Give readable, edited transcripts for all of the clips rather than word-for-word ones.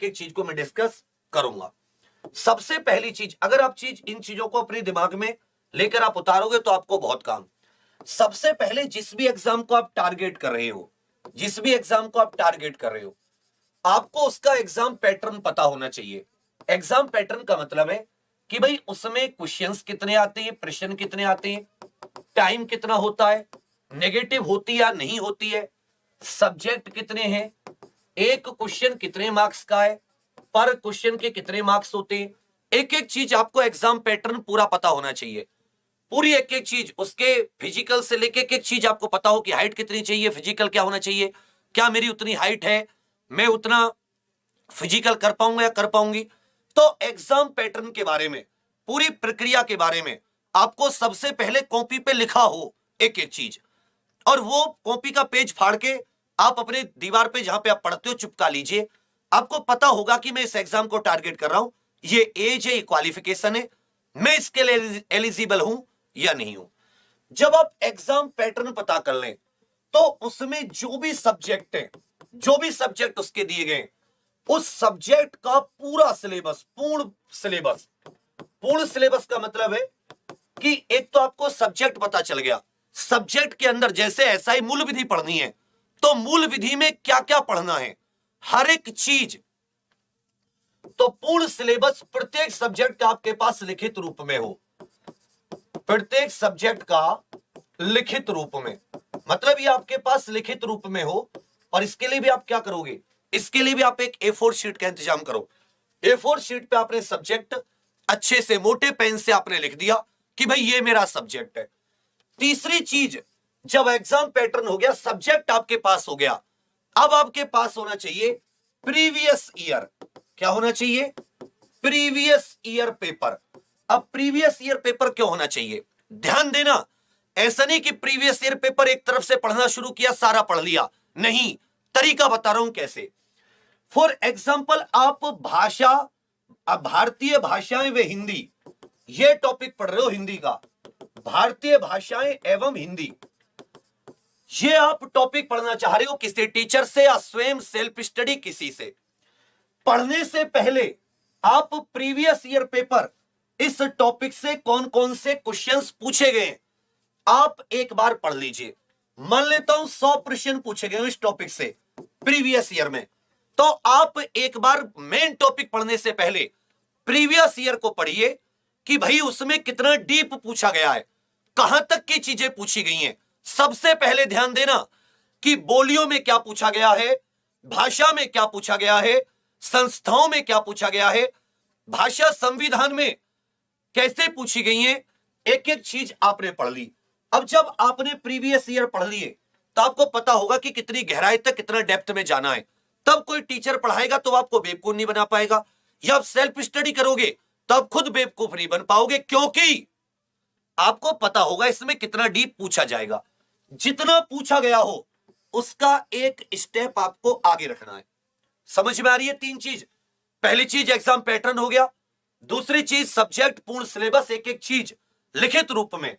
एक चीज को मैं डिस्कस करूंगा। सबसे पहली चीज, अगर आप इन चीजों को अपने दिमाग में लेकर आप उतारोगे तो आपको बहुत काम। सबसे पहले जिस भी एग्जाम को आप टारगेट कर रहे हो, आपको उसका एग्जाम पैटर्न पता होना चाहिए। एग्जाम पैटर्न का मतलब है कि भाई उसमें क्वेश्चंस कितने आते हैं, प्रश्न कितने आते हैं, टाइम कितना होता है, नेगेटिव होती या नहीं होती है, सब्जेक्ट कितने हैं, एक क्वेश्चन कितने मार्क्स का है, पर क्वेश्चन के कितने मार्क्स होते हैं। एक एक चीज आपको एग्जाम पैटर्न पूरा पता होना चाहिए, पूरी एक एक चीज, उसके फिजिकल से लेके एक एक चीज आपको पता हो कि हाइट कितनी चाहिए, फिजिकल क्या होना चाहिए, क्या मेरी उतनी हाइट है, मैं उतना फिजिकल कर पाऊंगा या कर पाऊंगी। तो एग्जाम पैटर्न के बारे में, पूरी प्रक्रिया के बारे में आपको सबसे पहले कॉपी पे लिखा हो एक एक चीज, और वो कॉपी का पेज फाड़ के आप अपने दीवार पे जहां पे आप पढ़ते हो चिपका लीजिए। आपको पता होगा कि मैं इस एग्जाम को टारगेट कर रहा हूं, ये एज है, ये क्वालिफिकेशन है, मैं इसके लिए एलिजिबल हूं या नहीं हूं। जब आप एग्जाम पैटर्न पता कर लें तो उसमें जो भी सब्जेक्ट है, जो भी सब्जेक्ट उसके दिए गए, उस सब्जेक्ट का पूरा सिलेबस, पूर्ण सिलेबस का मतलब है कि एक तो आपको सब्जेक्ट पता चल गया, सब्जेक्ट के अंदर जैसे एसआई मूल विधि पढ़नी है तो मूल विधि में क्या क्या पढ़ना है, हर एक चीज। तो पूर्ण सिलेबस प्रत्येक सब्जेक्ट का आपके पास लिखित रूप में हो, प्रत्येक सब्जेक्ट का लिखित रूप में, मतलब ये आपके पास लिखित रूप में हो। और इसके लिए भी आप क्या करोगे, इसके लिए भी आप एक A4 शीट का इंतजाम करो। A4 शीट पे आपने सब्जेक्ट अच्छे से मोटे पेन से आपने लिख दिया कि भाई ये मेरा सब्जेक्ट है। तीसरी चीज, जब एग्जाम पैटर्न हो गया, सब्जेक्ट आपके पास हो गया, अब आपके पास होना चाहिए प्रीवियस ईयर। क्या होना चाहिए, प्रीवियस ईयर पेपर। अब प्रीवियस ईयर पेपर क्यों होना चाहिए, ध्यान देना, ऐसा नहीं कि प्रीवियस ईयर पेपर एक तरफ से पढ़ना शुरू किया सारा पढ़ लिया, नहीं, तरीका बता रहा हूं कैसे। फॉर एग्जाम्पल, आप भाषा, भारतीय भाषाएं व हिंदी, ये टॉपिक पढ़ रहे हो हिंदी का, भारतीय भाषाएं एवं हिंदी, ये आप टॉपिक पढ़ना चाह रहे हो किसी टीचर से या स्वयं सेल्फ स्टडी किसी से। पढ़ने से पहले आप प्रीवियस ईयर पेपर, इस टॉपिक से कौन कौन से क्वेश्चंस पूछे गए आप एक बार पढ़ लीजिए। मान लेता हूं 100 प्रश्न पूछे गए इस टॉपिक से प्रीवियस ईयर में, तो आप एक बार मेन टॉपिक पढ़ने से पहले प्रीवियस ईयर को पढ़िए कि भाई उसमें कितना डीप पूछा गया है, कहां तक की चीजें पूछी गई हैं। सबसे पहले ध्यान देना कि बोलियों में क्या पूछा गया है, भाषा में क्या पूछा गया है, संस्थाओं में क्या पूछा गया है, भाषा संविधान में कैसे पूछी गई है, एक एक चीज आपने पढ़ ली। अब जब आपने प्रीवियस ईयर पढ़ लिए तो आपको पता होगा कि कितनी गहराई तक, कितना डेप्थ में जाना है। तब कोई टीचर पढ़ाएगा तो आपको बेवकूफ नहीं बना पाएगा, या आप सेल्फ स्टडी करोगे तो आप खुद बेवकूफ नहीं बन पाओगे, क्योंकि आपको पता होगा इसमें कितना डीप पूछा जाएगा। जितना पूछा गया हो उसका एक स्टेप आपको आगे रखना है। समझ में आ रही है तीन चीज। पहली चीज एग्जाम पैटर्न हो गया, दूसरी चीज सब्जेक्ट पूर्ण सिलेबस, एक एक चीज लिखित रूप में।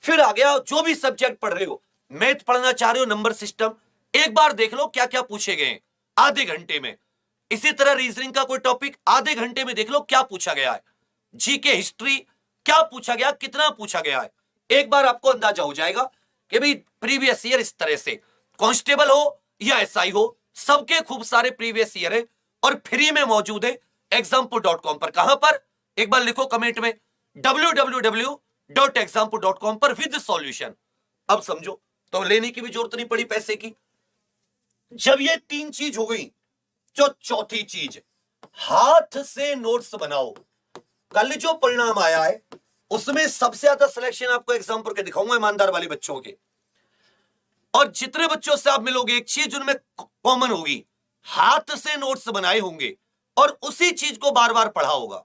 फिर आ गया जो भी सब्जेक्ट पढ़ रहे हो, मैथ पढ़ना चाह रहे हो, नंबर सिस्टम, एक बार देख लो क्या क्या पूछे गए आधे घंटे में। इसी तरह रीजनिंग का कोई टॉपिक आधे घंटे में देख लो क्या पूछा गया है। जीके हिस्ट्री क्या पूछा गया, कितना पूछा गया है, एक बार आपको अंदाजा हो जाएगा कि भाई प्रीवियस ईयर इस तरह से, कांस्टेबल हो या एसआई हो, सबके खूब सारे प्रीवियस ईयर है और फ्री में मौजूद है example.com पर। कहां पर, एक बार लिखो कमेंट में, www.example.com पर विद सॉल्यूशन। अब समझो, तो लेने की भी जरूरत नहीं पड़ी पैसे की। जब ये तीन चीज हो गई, जो चौथी चीज, हाथ से नोट्स बनाओ। कल जो परिणाम आया है उसमें सबसे ज्यादा सिलेक्शन आपको एग्जाम्पल के दिखाऊंगा ईमानदार वाले बच्चों के। और जितने बच्चों से आप मिलोगे एक चीज उनमें कॉमन होगी, हाथ से नोट्स बनाए होंगे और उसी चीज को बार बार पढ़ा होगा।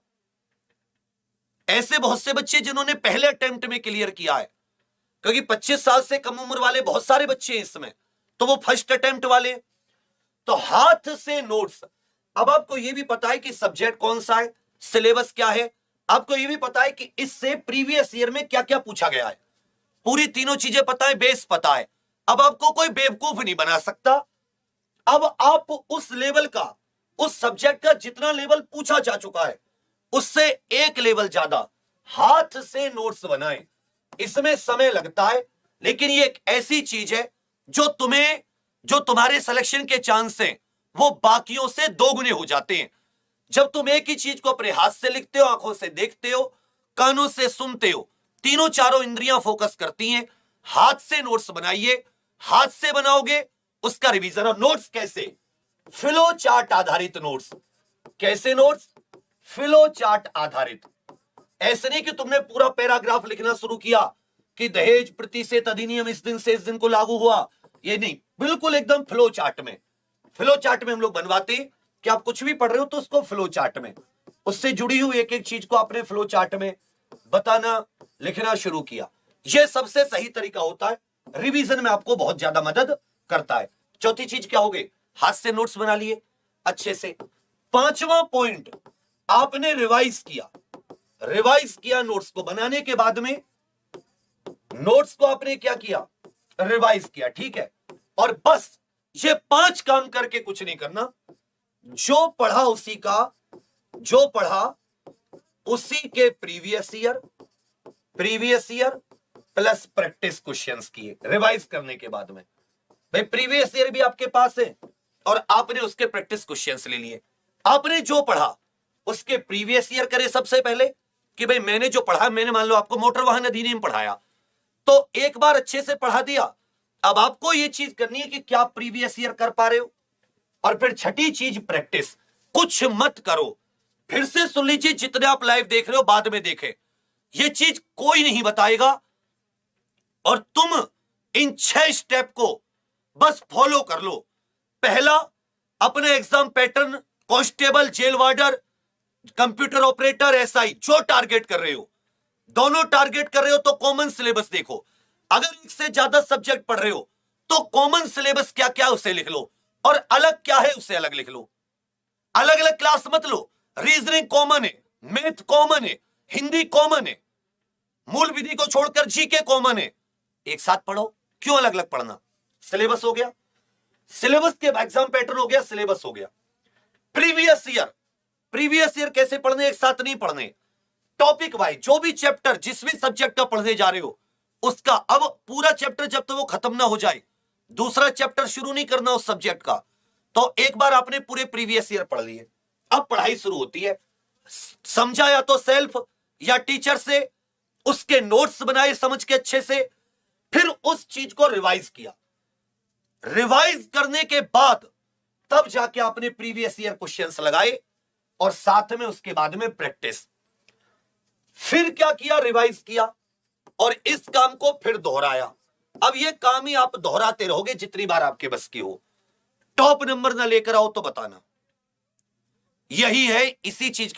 ऐसे बहुत से बच्चे जिन्होंने पहले अटेम्प्ट में क्लियर किया है, क्योंकि 25 साल से कम उम्र वाले बहुत सारे बच्चे हैं इसमें, तो वो फर्स्ट अटेम्प्ट वाले। तो हाथ से नोट्स। अब आपको यह भी पता है कि सब्जेक्ट कौन सा है, सिलेबस क्या है, आपको यह भी पता है कि इससे प्रीवियस ईयर में क्या क्या पूछा गया है, पूरी तीनों चीजें पता है, बेस पता है। अब आपको कोई बेवकूफ नहीं बना सकता। अब आप उस लेवल का उस सब्जेक्ट का जितना लेवल पूछा जा चुका है उससे एक लेवल ज्यादा हाथ से नोट्स बनाएं। इसमें समय लगता है, लेकिन ये एक ऐसी चीज है जो तुम्हारे सिलेक्शन के चांस हैं वो बाकियों से दोगुने हो जाते हैं। जब तुम एक ही चीज को अपने हाथ से लिखते हो, आंखों से देखते हो, कानों से सुनते हो, तीनों चारों इंद्रियां फोकस करती हैं। हाथ से नोट्स बनाइए, हाथ से बनाओगे उसका रिवीजन। और नोट्स कैसे? फ्लो चार्ट आधारित नोट्स। कैसे नोट्स? फ्लो चार्ट आधारित। ऐसे नहीं कि तुमने पूरा पैराग्राफ लिखना शुरू किया कि दहेज प्रतिशत अधिनियम इस दिन से इस दिन को लागू हुआ, ये नहीं, बिल्कुल एकदम फ्लो चार्ट में। फ्लो चार्ट में हम लोग बनवाते हैं कि आप कुछ भी पढ़ रहे हो तो उसको फ्लो चार्ट में, उससे जुड़ी हुई एक एक चीज को आपने फ्लो चार्ट में बताना, लिखना शुरू किया। यह सबसे सही तरीका होता है, रिवीजन में आपको बहुत ज्यादा मदद करता है। चौथी चीज क्या होगी? हाथ से नोट्स बना लिए अच्छे से। पांचवा पॉइंट, आपने रिवाइज किया। रिवाइज किया नोट्स को बनाने के बाद में, नोट्स को आपने क्या किया? रिवाइज किया, ठीक है। और बस ये 5 काम करके कुछ नहीं करना। जो पढ़ा उसी के previous year plus practice questions किए रिवाइज करने के बाद में। भाई प्रीवियस ईयर भी आपके पास है और आपने उसके प्रैक्टिस क्वेश्चंस ले लिए। आपने जो पढ़ा उसके प्रीवियस ईयर करे सबसे पहले कि भाई मैंने जो पढ़ा, मैंने मान लो आपको मोटर वाहन अधिनियम पढ़ाया तो एक बार अच्छे से पढ़ा दिया। अब आपको यह चीज करनी है कि क्या प्रीवियस ईयर कर पा रहे हो। और फिर छठी चीज प्रैक्टिस। कुछ मत करो, फिर से सुन लीजिए, जितने आप लाइव देख रहे हो बाद में देखें, यह चीज कोई नहीं बताएगा और तुम इन 6 स्टेप को बस फॉलो कर लो। पहला, अपना exam pattern, constable, jail warder, computer operator, SI, जो टारगेट कर रहे हो, दोनों टारगेट कर रहे हो तो कॉमन सिलेबस देखो। अगर एक से ज्यादा सब्जेक्ट पढ़ रहे हो तो कॉमन सिलेबस क्या क्या उसे लिख लो, और अलग क्या है उसे अलग लिख लो। अलग अलग क्लास मत लो। रीजनिंग कॉमन है, मैथ कॉमन है, हिंदी कॉमन है, मूल विधि को छोड़कर जीके कॉमन है। एक साथ पढ़ो, क्यों अलग अलग पढ़ना? सिलेबस हो गया, सिलेबस के एग्जाम पैटर्न हो गया, सिलेबस हो गया। प्रीवियस ईयर कैसे पढ़ने? एक साथ नहीं पढ़ने, टॉपिक वाइज। जो भी चैप्टर जिस भी सब्जेक्ट का पढ़ने जा रहे हो उसका, अब पूरा चैप्टर जब तक वो खत्म ना हो जाए दूसरा चैप्टर शुरू नहीं करना उस सब्जेक्ट का। तो एक बार आपने पूरे प्रीवियस ईयर पढ़ लिए, अब पढ़ाई शुरू होती है। समझा या तो सेल्फ या टीचर से, उसके नोट्स बनाए समझ के अच्छे से, फिर उस चीज को रिवाइज किया। रिवाइज करने के बाद तब जाके आपने प्रीवियस ईयर क्वेश्चंस लगाए और साथ में उसके बाद में प्रैक्टिस। फिर क्या किया? रिवाइज किया और इस काम को फिर दोहराया। अब ये काम ही आप दोहराते रहोगे जितनी बार आपके बस की हो। टॉप नंबर ना लेकर आओ तो बताना। यही है, इसी चीज के